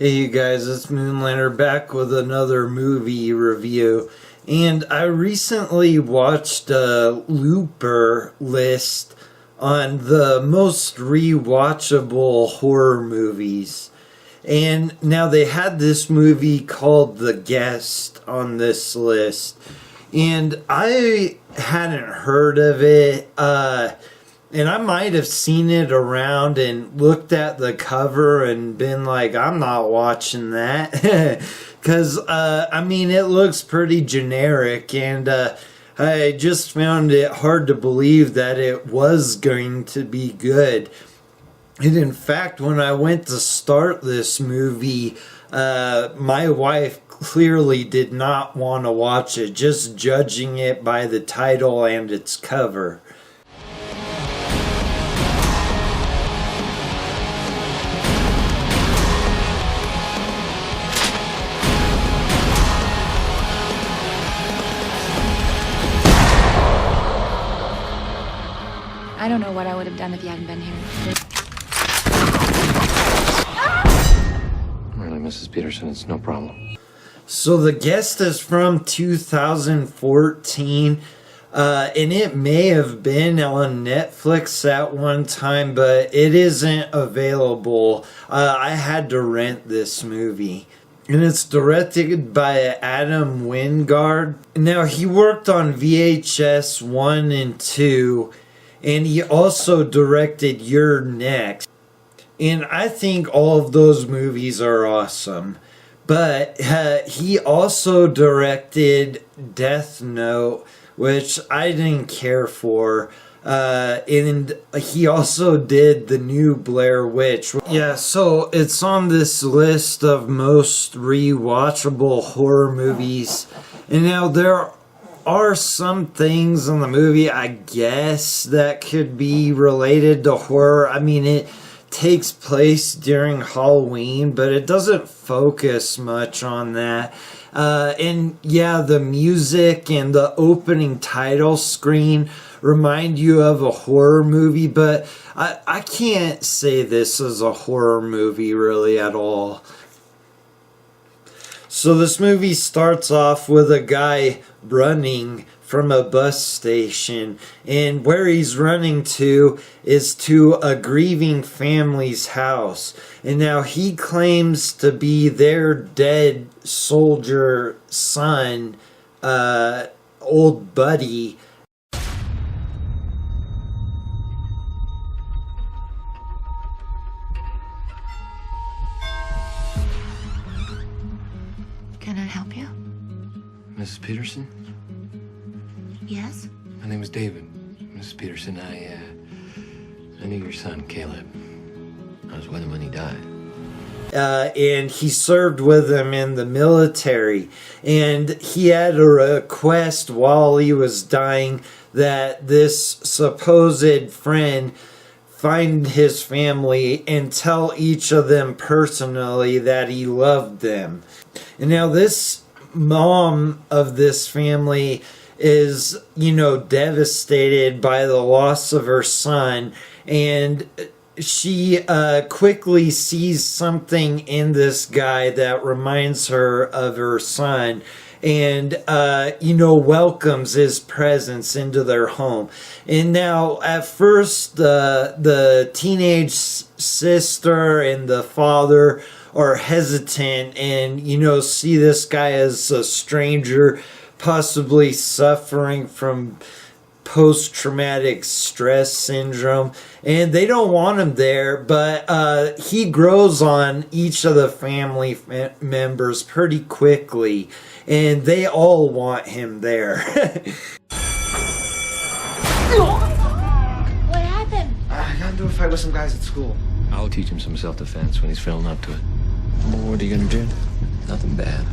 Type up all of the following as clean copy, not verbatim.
Hey you guys, it's Moonlander back with another movie review. And I recently watched a Looper list on the most rewatchable horror movies. And now they had this movie called The Guest on this list. And I hadn't heard of it. And I might have seen it around and looked at the cover and been like, I'm not watching that. Because, I mean, it looks pretty generic. And I just found it hard to believe that it was going to be good. And in fact, when I went to start this movie, my wife clearly did not want to watch it, just judging it by the title and its cover. I don't know what I would have done if you hadn't been here. Really, Mrs. Peterson, it's no problem. So The Guest is from 2014, and it may have been on Netflix at one time, but it isn't available. I had to rent this movie. And it's directed by Adam Wingard. Now, he worked on VHS 1 and 2, and he also directed You're Next. And I think all of those movies are awesome. But he also directed Death Note, which I didn't care for. And he also did the new Blair Witch. Yeah, so it's on this list of most rewatchable horror movies. And now there are some things in the movie, I guess, that could be related to horror. I mean, it takes place during Halloween, but it doesn't focus much on that. And yeah, the music and the opening title screen remind you of a horror movie, but I can't say this is a horror movie really at all. So this movie starts off with a guy running from a bus station, and where he's running to is to a grieving family's house. And now he claims to be their dead soldier son, old buddy. Can I help you? Mrs. Peterson? Yes? My name is David. Mrs. Peterson, I knew your son, Caleb. I was with him when he died. And he served with him in the military. And he had a request while he was dying that this supposed friend find his family and tell each of them personally that he loved them. And now this mom of this family is, devastated by the loss of her son, and she quickly sees something in this guy that reminds her of her son, and welcomes his presence into their home. And now at first the teenage sister and the father are hesitant and see this guy as a stranger, possibly suffering from post-traumatic stress syndrome, and they don't want him there, but he grows on each of the family members pretty quickly, and they all want him there. What happened? I got into a fight with some guys at school. I'll teach him some self-defense when he's feeling up to it. Well, what are you gonna do? Nothing bad.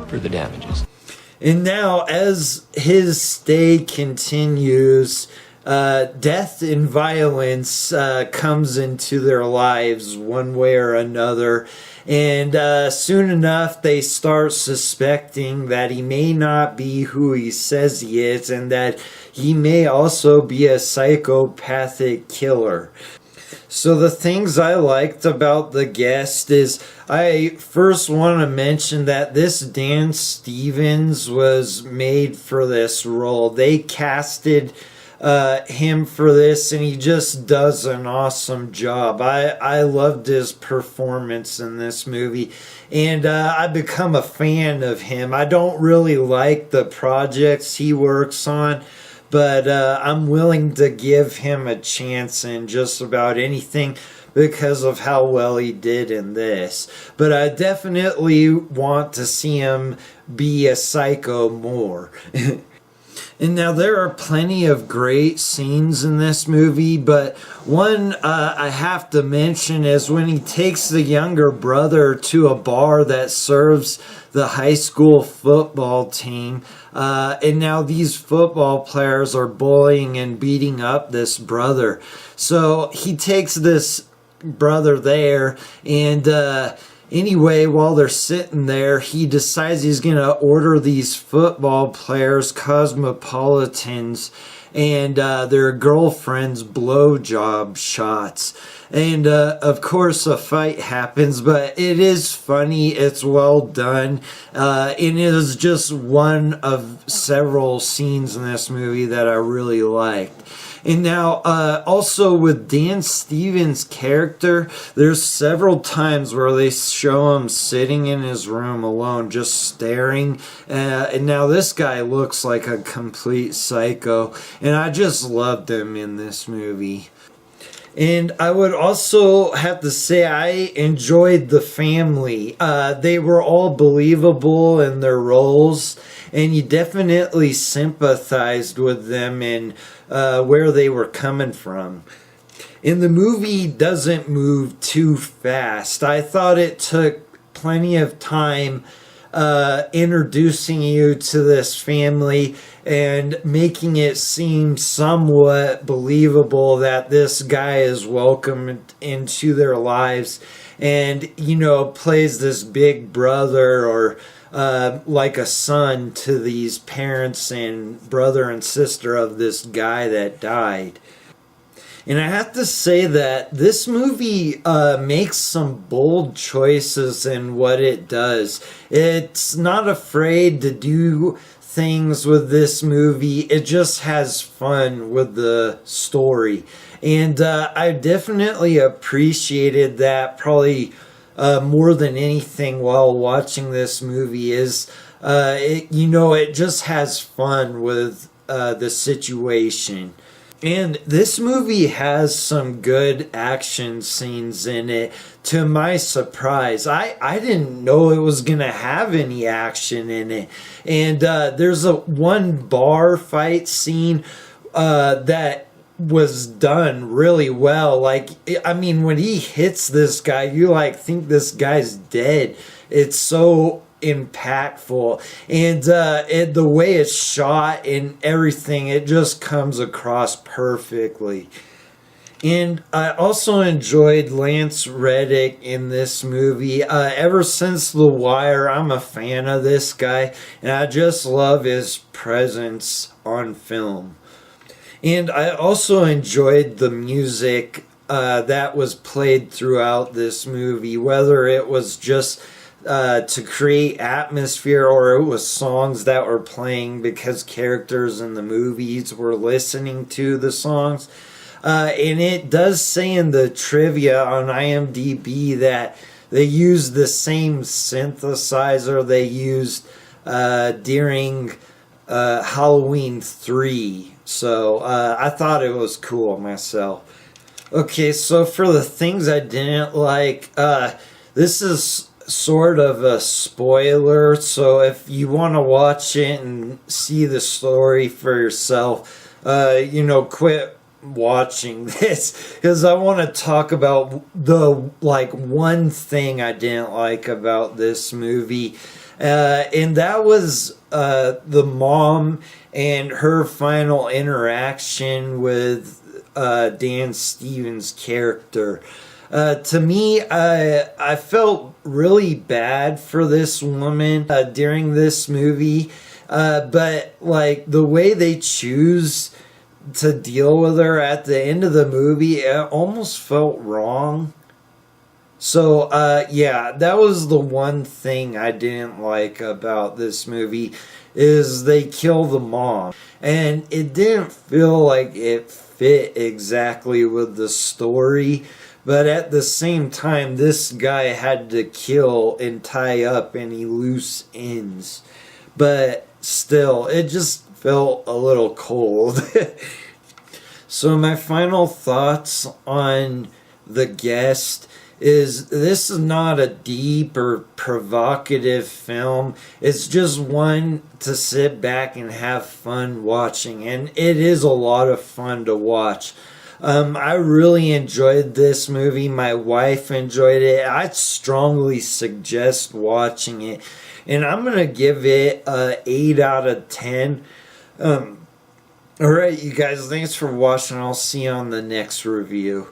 For the damages. And now, as his stay continues, death and violence comes into their lives one way or another. And soon enough, they start suspecting that he may not be who he says he is, and that he may also be a psychopathic killer. So the things I liked about The Guest is, I first want to mention that this Dan Stevens was made for this role. They casted him for this, and he just does an awesome job. I loved his performance in this movie, and I become a fan of him. I don't really like the projects he works on, but I'm willing to give him a chance in just about anything because of how well he did in this. But I definitely want to see him be a psycho more. And now there are plenty of great scenes in this movie, but one I have to mention is when he takes the younger brother to a bar that serves the high school football team. And now these football players are bullying and beating up this brother. So he takes this brother there, and anyway, while they're sitting there, he decides he's going to order these football players Cosmopolitans and their girlfriends blowjob shots. And of course a fight happens, but it is funny, it's well done, and it is just one of several scenes in this movie that I really liked. And now, also with Dan Stevens' character, there's several times where they show him sitting in his room alone, just staring. And now this guy looks like a complete psycho, and I just loved him in this movie. And I would also have to say I enjoyed the family. They were all believable in their roles, and you definitely sympathized with them and where they were coming from. And the movie doesn't move too fast. I thought it took plenty of time introducing you to this family and making it seem somewhat believable that this guy is welcomed into their lives and, you know, plays this big brother or like a son to these parents and brother and sister of this guy that died. And I have to say that this movie makes some bold choices in what it does. It's not afraid to do things with this movie. It just has fun with the story. And I definitely appreciated that probably more than anything while watching this movie is, it just has fun with the situation. And this movie has some good action scenes in it, to my surprise. I didn't know it was going to have any action in it. And there's one bar fight scene that was done really well. Like, I mean, when he hits this guy, you think this guy's dead. It's so impactful, and the way it's shot and everything, it just comes across perfectly. And I also enjoyed Lance Reddick in this movie. Ever since The Wire, I'm a fan of this guy, and I just love his presence on film. And I also enjoyed the music that was played throughout this movie, whether it was just to create atmosphere or it was songs that were playing because characters in the movies were listening to the songs. And it does say in the trivia on IMDb that they used the same synthesizer they used during Halloween 3. So I thought it was cool myself. Okay, so for the things I didn't like, this is sort of a spoiler, so if you want to watch it and see the story for yourself, quit watching this, because I want to talk about the one thing I didn't like about this movie. And that was the mom and her final interaction with Dan Stevens' character. To me, I felt really bad for this woman during this movie, but like the way they choose to deal with her at the end of the movie, it almost felt wrong. So, yeah, that was the one thing I didn't like about this movie, is they kill the mom. And it didn't feel like it fit exactly with the story, but at the same time, this guy had to kill and tie up any loose ends. But still, it just felt a little cold. So my final thoughts on The Guest is this is not a deep or provocative film. It's just one to sit back and have fun watching, and it is a lot of fun to watch. I really enjoyed this movie. My wife enjoyed it. I'd strongly suggest watching it, and I'm gonna give it a 8 out of 10. Alright, you guys, thanks for watching. I'll see you on the next review.